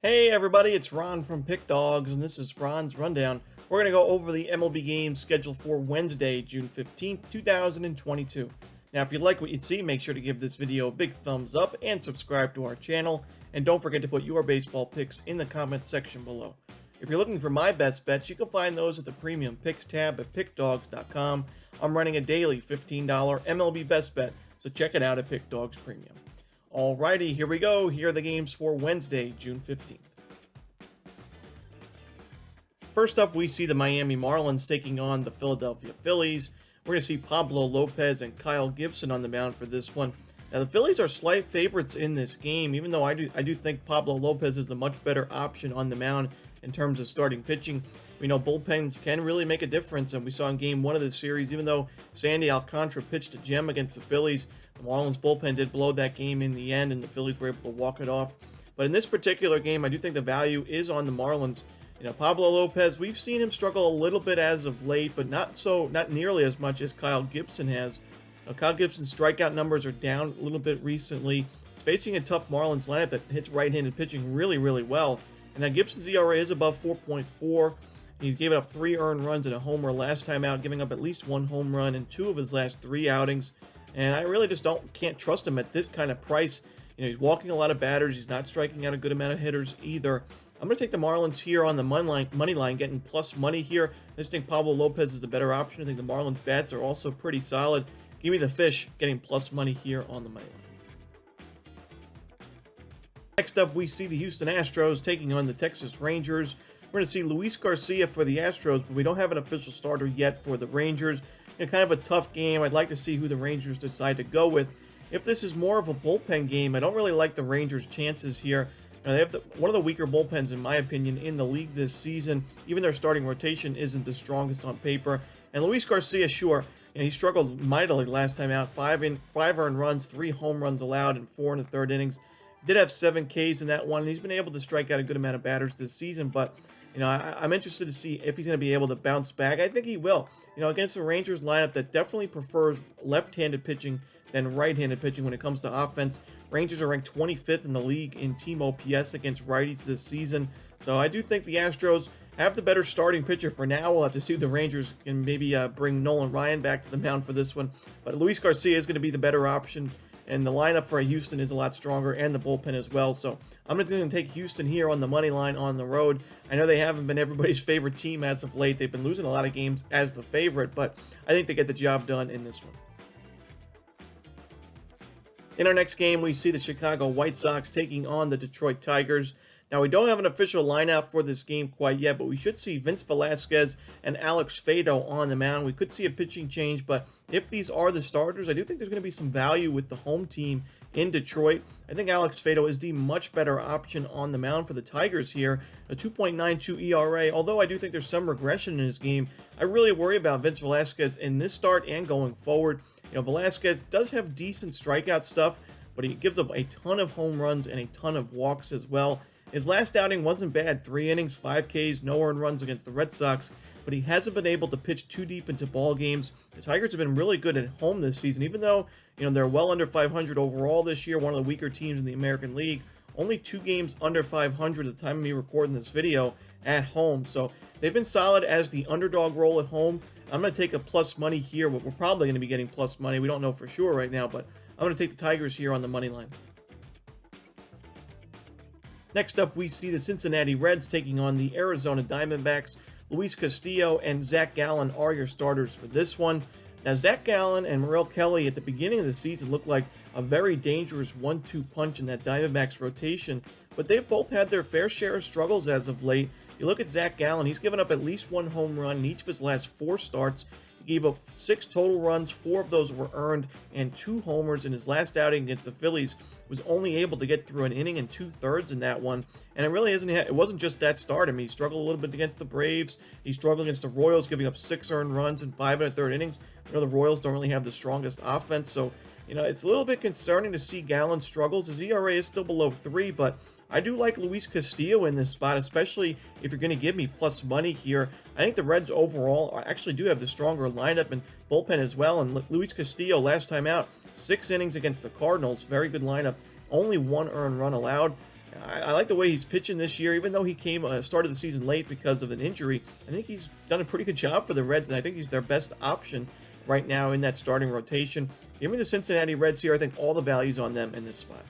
Hey everybody, it's Ron from Pick Dawgz, and this is Ron's Rundown. We're going to go over the MLB games scheduled for Wednesday, June 15th, 2022. Now, if you like what you see, make sure to give this video a big thumbs up and subscribe to our channel. And don't forget to put your baseball picks in the comment section below. If you're looking for my best bets, you can find those at the Premium Picks tab at pickdawgz.com. I'm running a daily $15 MLB best bet, so check it out at Pick Dawgz Premium. Alrighty, here we go. Here are the games for Wednesday, June 15th. First up, we see the Miami Marlins taking on the Philadelphia Phillies. We're going to see Pablo Lopez and Kyle Gibson on the mound for this one. Now, the Phillies are slight favorites in this game, even though I do think Pablo Lopez is the much better option on the mound in terms of starting pitching. We know bullpens can really make a difference, and we saw in Game 1 of this series, even though Sandy Alcantara pitched a gem against the Phillies, the Marlins bullpen did blow that game in the end, and the Phillies were able to walk it off. But in this particular game, I do think the value is on the Marlins. You know, Pablo Lopez, we've seen him struggle a little bit as of late, but not nearly as much as Kyle Gibson has. Kyle Gibson's strikeout numbers are down a little bit recently. He's facing a tough Marlins lineup that hits right-handed pitching really, really well. And now Gibson's ERA is above 4.4. He's given up 3 earned runs and a homer last time out, giving up at least 1 home run in 2 of his last 3 outings. And I really just can't trust him at this kind of price. You know, he's walking a lot of batters. He's not striking out a good amount of hitters either. I'm going to take the Marlins here on the money line, getting plus money here. I just think Pablo Lopez is the better option. I think the Marlins bats are also pretty solid. Give me the fish, getting plus money here on the money line. Next up, we see the Houston Astros taking on the Texas Rangers. We're going to see Luis Garcia for the Astros, but we don't have an official starter yet for the Rangers. You know, kind of a tough game. I'd like to see who the Rangers decide to go with. If this is more of a bullpen game, I don't really like the Rangers' chances here. They have one of the weaker bullpens, in my opinion, in the league this season. Even their starting rotation isn't the strongest on paper. And Luis Garcia, sure, you know, he struggled mightily last time out. 5 earned runs, 3 home runs allowed, and 4 in the third innings. Did have 7 Ks in that one, and he's been able to strike out a good amount of batters this season. But you know, I'm interested to see if he's going to be able to bounce back. I think he will. You know, against the Rangers lineup that definitely prefers left-handed pitching than right-handed pitching when it comes to offense. Rangers are ranked 25th in the league in team OPS against righties this season. So I do think the Astros have the better starting pitcher for now. We'll have to see if the Rangers can maybe bring Nolan Ryan back to the mound for this one. But Luis Garcia is going to be the better option. And the lineup for Houston is a lot stronger, and the bullpen as well. So I'm going to take Houston here on the money line on the road. I know they haven't been everybody's favorite team as of late. They've been losing a lot of games as the favorite, but I think they get the job done in this one. In our next game, we see the Chicago White Sox taking on the Detroit Tigers. Now, we don't have an official lineup for this game quite yet, but we should see Vince Velasquez and Alex Faedo on the mound. We could see a pitching change, but if these are the starters, I do think there's going to be some value with the home team in Detroit. I think Alex Faedo is the much better option on the mound for the Tigers here. A 2.92 ERA, although I do think there's some regression in his game. I really worry about Vince Velasquez in this start and going forward. You know, Velasquez does have decent strikeout stuff, but he gives up a ton of home runs and a ton of walks as well. His last outing wasn't bad. 3 innings, 5 Ks, no earned runs against the Red Sox, but he hasn't been able to pitch too deep into ball games. The Tigers have been really good at home this season, even though, you know, they're well under 500 overall this year, one of the weaker teams in the American League. Only 2 games under 500 at the time of me recording this video at home. So they've been solid as the underdog role at home. I'm going to take a plus money here. We're probably going to be getting plus money. We don't know for sure right now, but I'm going to take the Tigers here on the money line. Next up, we see the Cincinnati Reds taking on the Arizona Diamondbacks. Luis Castillo and Zach Gallen are your starters for this one. Now, Zach Gallen and Merrill Kelly at the beginning of the season looked like a very dangerous 1-2 punch in that Diamondbacks rotation, but they've both had their fair share of struggles as of late. You look at Zach Gallen, he's given up at least 1 home run in each of his last 4 starts. He gave up 6 total runs, 4 of those were earned, and 2 homers in his last outing against the Phillies. Was only able to get through an inning and 2/3 in that one, and it wasn't just that start. I mean, he struggled a little bit against the Braves. He struggled against the Royals, giving up 6 earned runs and 5 1/3 innings. You know, the Royals don't really have the strongest offense, so you know, it's a little bit concerning to see Gallen struggles. His ERA is still below 3, but I do like Luis Castillo in this spot, especially if you're going to give me plus money here. I think the Reds overall actually do have the stronger lineup and bullpen as well. And Luis Castillo, last time out, 6 innings against the Cardinals, very good lineup, only 1 earned run allowed. I like the way he's pitching this year, even though he started the season late because of an injury. I think he's done a pretty good job for the Reds, and I think he's their best option right now in that starting rotation. Give me the Cincinnati Reds here. I think all the value's on them in this spot.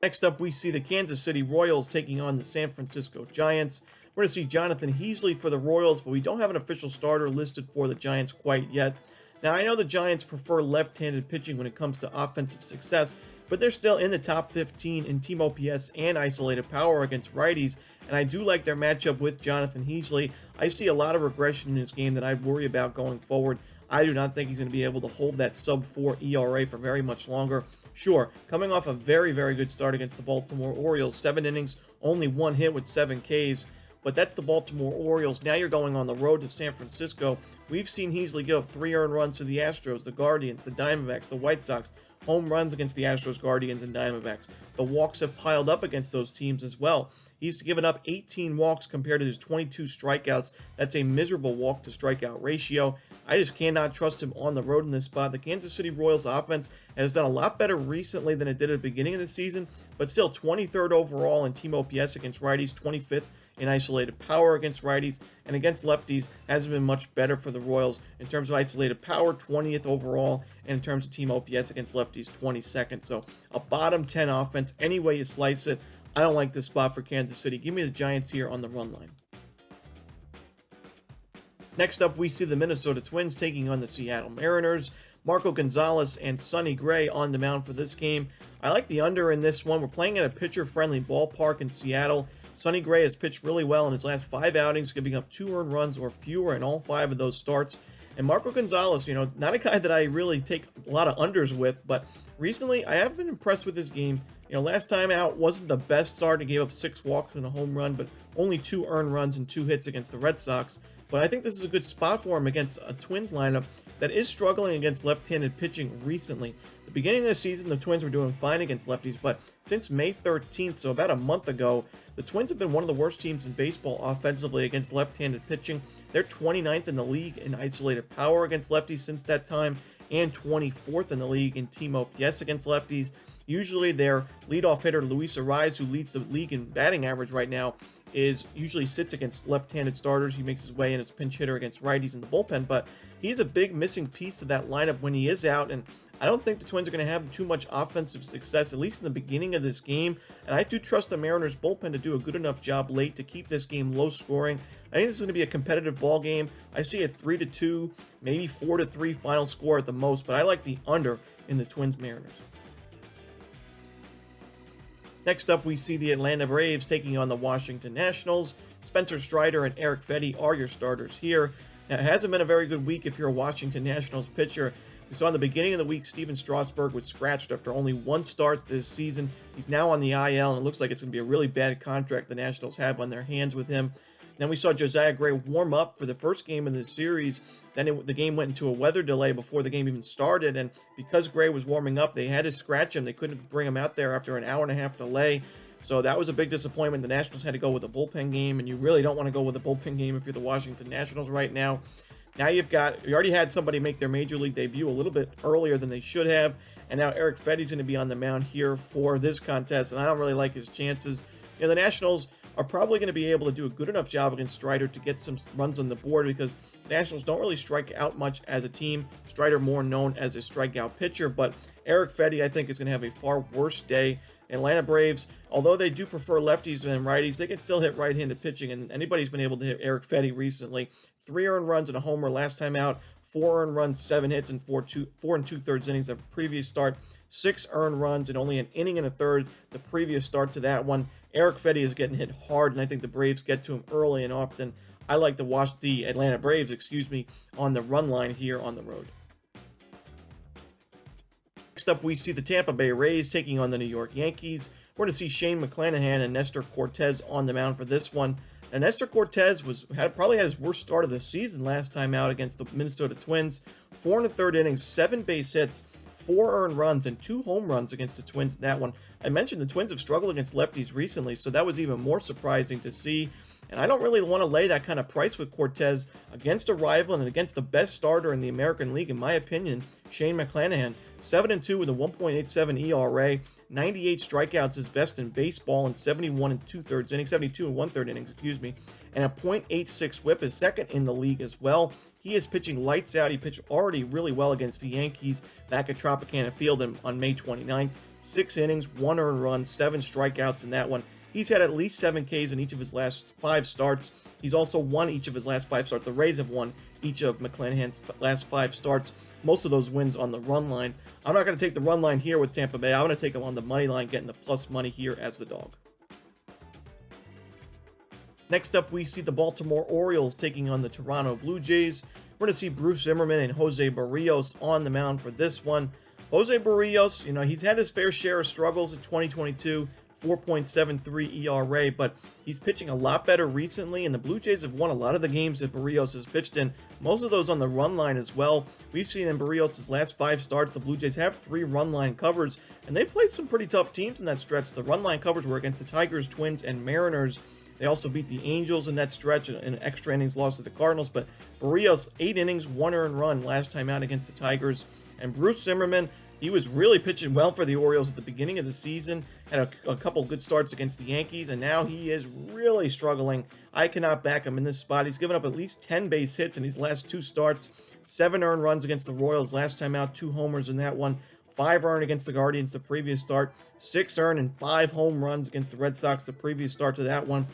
Next up, we see the Kansas City Royals taking on the San Francisco Giants. We're going to see Jonathan Heasley for the Royals, but we don't have an official starter listed for the Giants quite yet. Now, I know the Giants prefer left-handed pitching when it comes to offensive success, but they're still in the top 15 in team OPS and isolated power against righties, and I do like their matchup with Jonathan Heasley. I see a lot of regression in this game that I'd worry about going forward. I do not think he's going to be able to hold that sub-4 ERA for very much longer. Sure, coming off a very, very good start against the Baltimore Orioles, 7 innings, only 1 hit with 7 Ks, but that's the Baltimore Orioles. Now you're going on the road to San Francisco. We've seen Heasley give up 3 earned runs to the Astros, the Guardians, the Diamondbacks, the White Sox, home runs against the Astros, Guardians, and Diamondbacks. The walks have piled up against those teams as well. He's given up 18 walks compared to his 22 strikeouts. That's a miserable walk to strikeout ratio. I just cannot trust him on the road in this spot. The Kansas City Royals offense has done a lot better recently than it did at the beginning of the season, but still 23rd overall in team OPS against righties, 25th in isolated power against righties, and against lefties hasn't been much better for the Royals. In terms of isolated power, 20th overall, and in terms of team OPS against lefties, 22nd. So a bottom 10 offense, any way you slice it. I don't like this spot for Kansas City. Give me the Giants here on the run line. Next up, we see the Minnesota Twins taking on the Seattle Mariners. Marco Gonzalez and Sonny Gray on the mound for this game. I like the under in this one. We're playing at a pitcher-friendly ballpark in Seattle. Sonny Gray has pitched really well in his last 5 outings, giving up 2 earned runs or fewer in all 5 of those starts. And Marco Gonzalez, not a guy that I really take a lot of unders with, but recently I have been impressed with his game. Last time out wasn't the best start. He gave up 6 walks and a home run, but only 2 earned runs and 2 hits against the Red Sox. But I think this is a good spot for him against a Twins lineup that is struggling against left-handed pitching recently. The beginning of the season, the Twins were doing fine against lefties, but since May 13th, so about a month ago, the Twins have been one of the worst teams in baseball offensively against left-handed pitching. They're 29th in the league in isolated power against lefties since that time, and 24th in the league in team OPS against lefties. Usually their leadoff hitter, Luis Arraez, who leads the league in batting average right now, usually sits against left-handed starters. He makes his way in as pinch hitter against righties in the bullpen, but he's a big missing piece of that lineup when he is out, and I don't think the Twins are going to have too much offensive success, at least in the beginning of this game, and I do trust the Mariners bullpen to do a good enough job late to keep this game low scoring. I think this is going to be a competitive ball game. I see a 3-2, maybe 4-3 final score at the most, but I like the under in the Twins-Mariners. Next up, we see the Atlanta Braves taking on the Washington Nationals. Spencer Strider and Eric Fedde are your starters here. Now, it hasn't been a very good week if you're a Washington Nationals pitcher. We saw in the beginning of the week Steven Strasburg was scratched after only 1 start this season. He's now on the IL, and it looks like it's going to be a really bad contract the Nationals have on their hands with him. Then we saw Josiah Gray warm up for the first game of the series. Then the game went into a weather delay before the game even started, and because Gray was warming up, they had to scratch him. They couldn't bring him out there after an hour-and-a-half delay. So that was a big disappointment. The Nationals had to go with a bullpen game, and you really don't want to go with a bullpen game if you're the Washington Nationals right now. Now you already had somebody make their major league debut a little bit earlier than they should have, and now Eric Fedde's going to be on the mound here for this contest, and I don't really like his chances. The Nationals are probably going to be able to do a good enough job against Strider to get some runs on the board because the Nationals don't really strike out much as a team. Strider more known as a strikeout pitcher, but Eric Fedde, I think, is going to have a far worse day. Atlanta Braves, although they do prefer lefties and righties, they can still hit right-handed pitching, and anybody's been able to hit Eric Fedde recently. 3 earned runs and a homer last time out, 4 earned runs, 7 hits, and 4 2/3 innings the previous start. 6 earned runs and only an inning and a third the previous start to that one. Eric Fedde is getting hit hard, and I think the Braves get to him early and often. I like to watch the Atlanta Braves, on the run line here on the road. Next up, we see the Tampa Bay Rays taking on the New York Yankees. We're going to see Shane McClanahan and Nestor Cortez on the mound for this one. Now, Nestor Cortez probably had his worst start of the season last time out against the Minnesota Twins. 4 1/3 innings, 7 base hits, 4 earned runs, and 2 home runs against the Twins in that one. I mentioned the Twins have struggled against lefties recently, so that was even more surprising to see. And I don't really want to lay that kind of price with Cortez against a rival and against the best starter in the American League, in my opinion, Shane McClanahan. 7-2 with a 1.87 ERA, 98 strikeouts is best in baseball, and 71 and 2/3 innings, 72 and 1/3 innings, excuse me, and a .86 WHIP is second in the league as well. He is pitching lights out. He pitched already really well against the Yankees back at Tropicana Field on May 29th. 6 innings, 1 earned run, 7 strikeouts in that one. He's had at least 7 Ks in each of his last 5 starts. He's also won each of his last 5 starts. The Rays have won each of McClanahan's last 5 starts. Most of those wins on the run line. I'm not going to take the run line here with Tampa Bay. I'm going to take them on the money line, getting the plus money here as the dog. Next up, we see the Baltimore Orioles taking on the Toronto Blue Jays. We're going to see Bruce Zimmerman and Jose Barrios on the mound for this one. Jose Barrios, he's had his fair share of struggles in 2022. 4.73 ERA, but he's pitching a lot better recently, and the Blue Jays have won a lot of the games that Barrios has pitched in, most of those on the run line as well. We've seen in Barrios' last 5 starts, the Blue Jays have 3 run line covers, and they played some pretty tough teams in that stretch. The run line covers were against the Tigers, Twins, and Mariners. They also beat the Angels in that stretch, and extra innings loss to the Cardinals, but Barrios, 8 innings, 1 earned run last time out against the Tigers. And Bruce Zimmerman, he was really pitching well for the Orioles at the beginning of the season, had a couple good starts against the Yankees, and now he is really struggling. I cannot back him in this spot. He's given up at least 10 base hits in his last 2 starts, 7 earned runs against the Royals last time out, 2 homers in that one, 5 earned against the Guardians the previous start, 6 earned and 5 home runs against the Red Sox the previous start to that one.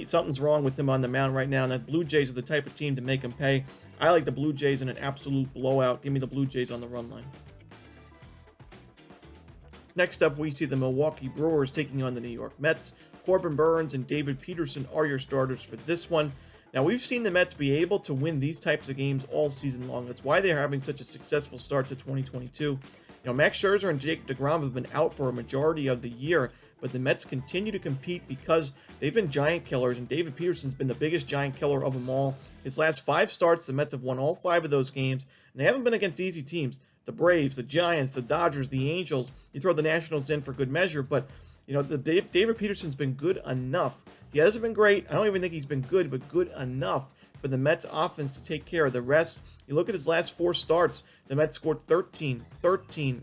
Something's wrong with him on the mound right now, and that Blue Jays are the type of team to make him pay. I like the Blue Jays in an absolute blowout. Give me the Blue Jays on the run line. Next up, we see the Milwaukee Brewers taking on the New York Mets. Corbin Burnes and David Peterson are your starters for this one. Now, we've seen the Mets be able to win these types of games all season long. That's why they're having such a successful start to 2022. Max Scherzer and Jake DeGrom have been out for a majority of the year, but the Mets continue to compete because they've been giant killers, and David Peterson's been the biggest giant killer of them all. His last 5 starts, the Mets have won all 5 of those games, and they haven't been against easy teams. The Braves, the Giants, the Dodgers, the Angels. You throw the Nationals in for good measure, but David Peterson's been good enough. He hasn't been great. I don't even think he's been good, but good enough for the Mets offense to take care of the rest. You look at his last 4 starts, the Mets scored 13,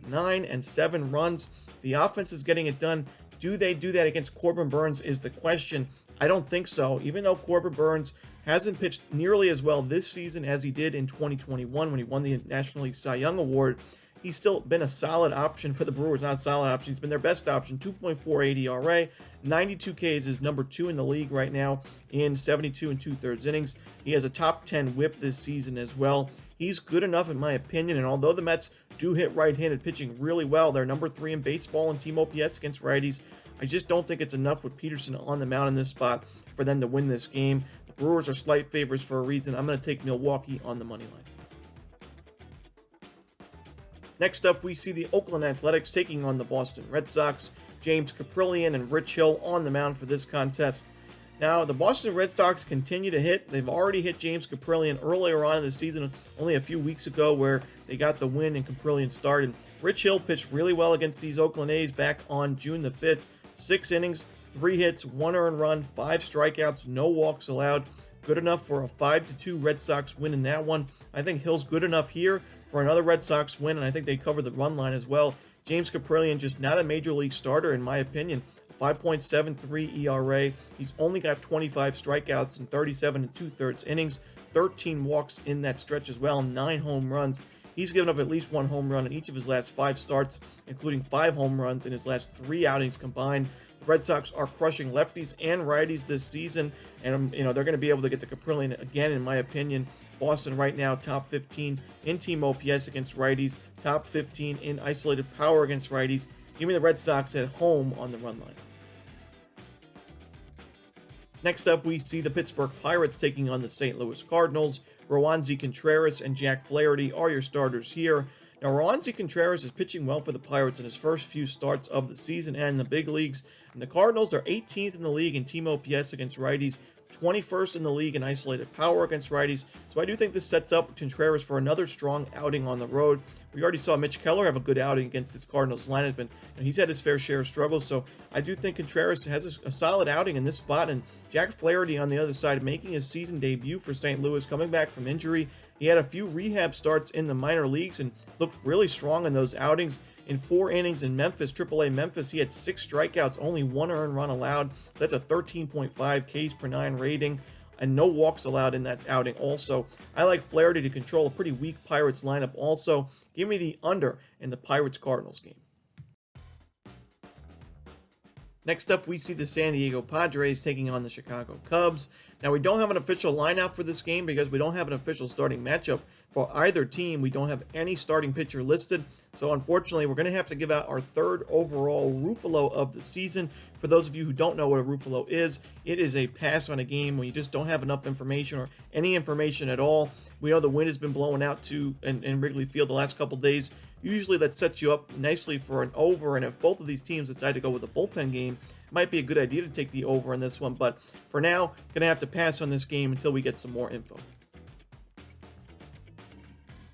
9, and 7 runs. The offense is getting it done. Do they do that against Corbin Burnes is the question. I don't think so. Even though Corbin Burnes hasn't pitched nearly as well this season as he did in 2021 when he won the National League Cy Young Award, he's still been a solid option for the Brewers. Not a solid option. He's been their best option. 2.48 ERA, 92 Ks is number 2 in the league right now in 72 and 2/3 innings. He has a top 10 WHIP this season as well. He's good enough in my opinion, and although the Mets do hit right-handed pitching really well, they're number 3 in baseball in team OPS against righties. I just don't think it's enough with Peterson on the mound in this spot for them to win this game. The Brewers are slight favorites for a reason. I'm going to take Milwaukee on the money line. Next up, we see the Oakland Athletics taking on the Boston Red Sox. James Caprillion and Rich Hill on the mound for this contest. Now, the Boston Red Sox continue to hit. They've already hit James Caprillion earlier on in the season, only a few weeks ago, where they got the win and Caprillion started. Rich Hill pitched really well against these Oakland A's back on June the 5th. 6 innings, 3 hits, 1 earned run, 5 strikeouts, no walks allowed. Good enough for a 5-2 Red Sox win in that one. I think Hill's good enough here for another Red Sox win, and I think they cover the run line as well. James Caprillion, just not a major league starter in my opinion. 5.73 ERA. He's only got 25 strikeouts in 37 and 2/3 innings, 13 walks in that stretch as well, 9 home runs. He's given up at least 1 home run in each of his last 5 starts, including 5 home runs in his last 3 outings combined. The Red Sox are crushing lefties and righties this season, and they're going to be able to get to Caprillion again, in my opinion. Boston right now top 15 in team OPS against righties, top 15 in isolated power against righties. Give me the Red Sox at home on the run line. Next up, we see the Pittsburgh Pirates taking on the St. Louis Cardinals. Roansy Contreras and Jack Flaherty are your starters here. Now, Roansy Contreras is pitching well for the Pirates in his first few starts of the season and in the big leagues. And the Cardinals are 18th in the league in team OPS against righties, 21st in the league in isolated power against righties. So I do think this sets up Contreras for another strong outing on the road. We already saw Mitch Keller have a good outing against this Cardinals lineup, and he's had his fair share of struggles. So I do think Contreras has a solid outing in this spot. And Jack Flaherty on the other side, making his season debut for St. Louis, coming back from injury. He had a few rehab starts in the minor leagues and looked really strong in those outings. In 4 innings in Memphis, AAA Memphis, he had 6 strikeouts, only 1 earned run allowed. That's a 13.5 Ks per 9 rating, and no walks allowed in that outing also. I like Flaherty to control a pretty weak Pirates lineup also. Give me the under in the Pirates-Cardinals game. Next up, we see the San Diego Padres taking on the Chicago Cubs. Now, we don't have an official lineup for this game because we don't have an official starting matchup for either team. We don't have any starting pitcher listed. So, unfortunately, we're going to have to give out our 3rd overall Ruffalo of the season. For those of you who don't know what a Ruffalo is, it is a pass on a game when you just don't have enough information or any information at all. We know the wind has been blowing out in Wrigley Field the last couple days. Usually that sets you up nicely for an over, and if both of these teams decide to go with a bullpen game, it might be a good idea to take the over in this one. But for now, going to have to pass on this game until we get some more info.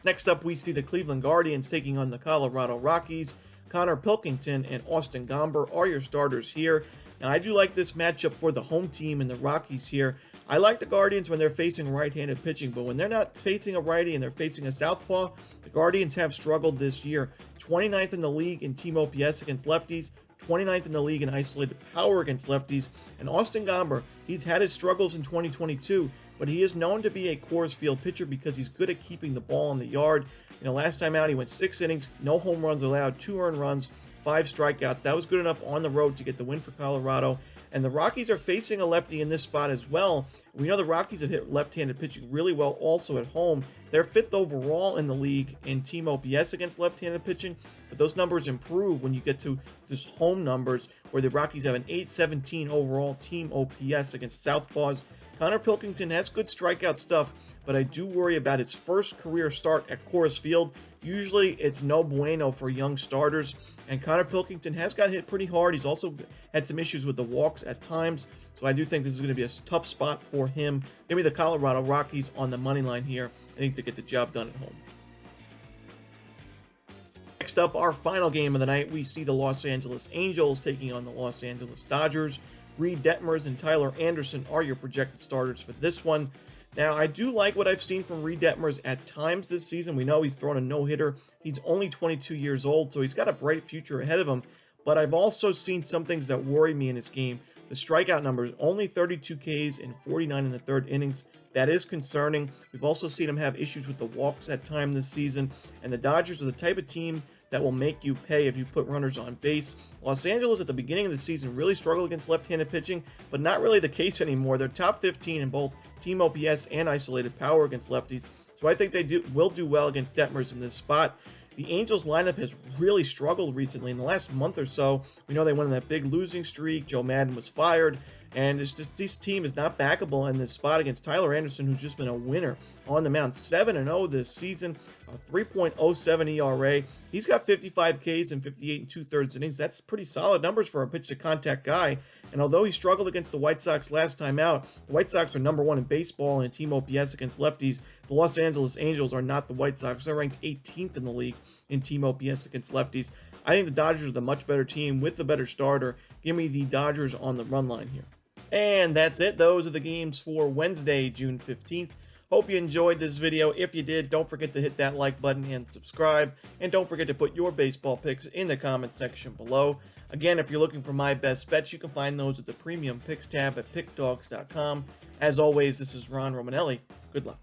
Next up, we see the Cleveland Guardians taking on the Colorado Rockies. Connor Pilkington and Austin Gomber are your starters here. Now, I do like this matchup for the home team and the Rockies here. I like the Guardians when they're facing right-handed pitching, but when they're not facing a righty and they're facing a southpaw, the Guardians have struggled this year. 29th in the league in team OPS against lefties, 29th in the league in isolated power against lefties, and Austin Gomber, he's had his struggles in 2022, but he is known to be a Coors Field pitcher because he's good at keeping the ball in the yard. Last time out, he went 6 innings, no home runs allowed, 2 earned runs, 5 strikeouts. That was good enough on the road to get the win for Colorado. And the Rockies are facing a lefty in this spot as well. We know the Rockies have hit left-handed pitching really well also at home. They're 5th overall in the league in team OPS against left-handed pitching, but those numbers improve when you get to just home numbers, where the Rockies have an 817 overall team OPS against southpaws. Connor Pilkington has good strikeout stuff, but I do worry about his first career start at Coors Field. Usually it's no bueno for young starters, and Connor Pilkington has got hit pretty hard. He's also had some issues with the walks at times, so I do think this is going to be a tough spot for him. Give me the Colorado Rockies on the money line here. I think to get the job done at home. Next up, our final game of the night, we see the Los Angeles Angels taking on the Los Angeles Dodgers. Reed Detmers and Tyler Anderson are your projected starters for this one. Now, I do like what I've seen from Reed Detmers at times this season. We know he's thrown a no-hitter. He's only 22 years old, so he's got a bright future ahead of him. But I've also seen some things that worry me in his game. The strikeout numbers, only 32 Ks and 49 in the 3rd innings. That is concerning. We've also seen him have issues with the walks at times this season. And the Dodgers are the type of team that will make you pay if you put runners on base. Los Angeles at the beginning of the season really struggled against left-handed pitching, but not really the case anymore. They're top 15 in both team OPS and isolated power against lefties, so I think they will do well against Detmers in this spot. The Angels lineup has really struggled recently in the last month or so. We know they went on that big losing streak. Joe Madden was fired. And it's just this team is not backable in this spot against Tyler Anderson, who's just been a winner on the mound. 7-0 this season, a 3.07 ERA. He's got 55 Ks and 58 2/3 innings. That's pretty solid numbers for a pitch-to-contact guy. And although he struggled against the White Sox last time out, the White Sox are number 1 in baseball in team OPS against lefties. The Los Angeles Angels are not the White Sox. They're ranked 18th in the league in team OPS against lefties. I think the Dodgers are the much better team with the better starter. Give me the Dodgers on the run line here. And that's it. Those are the games for Wednesday, June 15th. Hope you enjoyed this video. If you did, don't forget to hit that like button and subscribe. And don't forget to put your baseball picks in the comment section below. Again, if you're looking for my best bets, you can find those at the Premium Picks tab at pickdawgz.com. As always, this is Ron Romanelli. Good luck.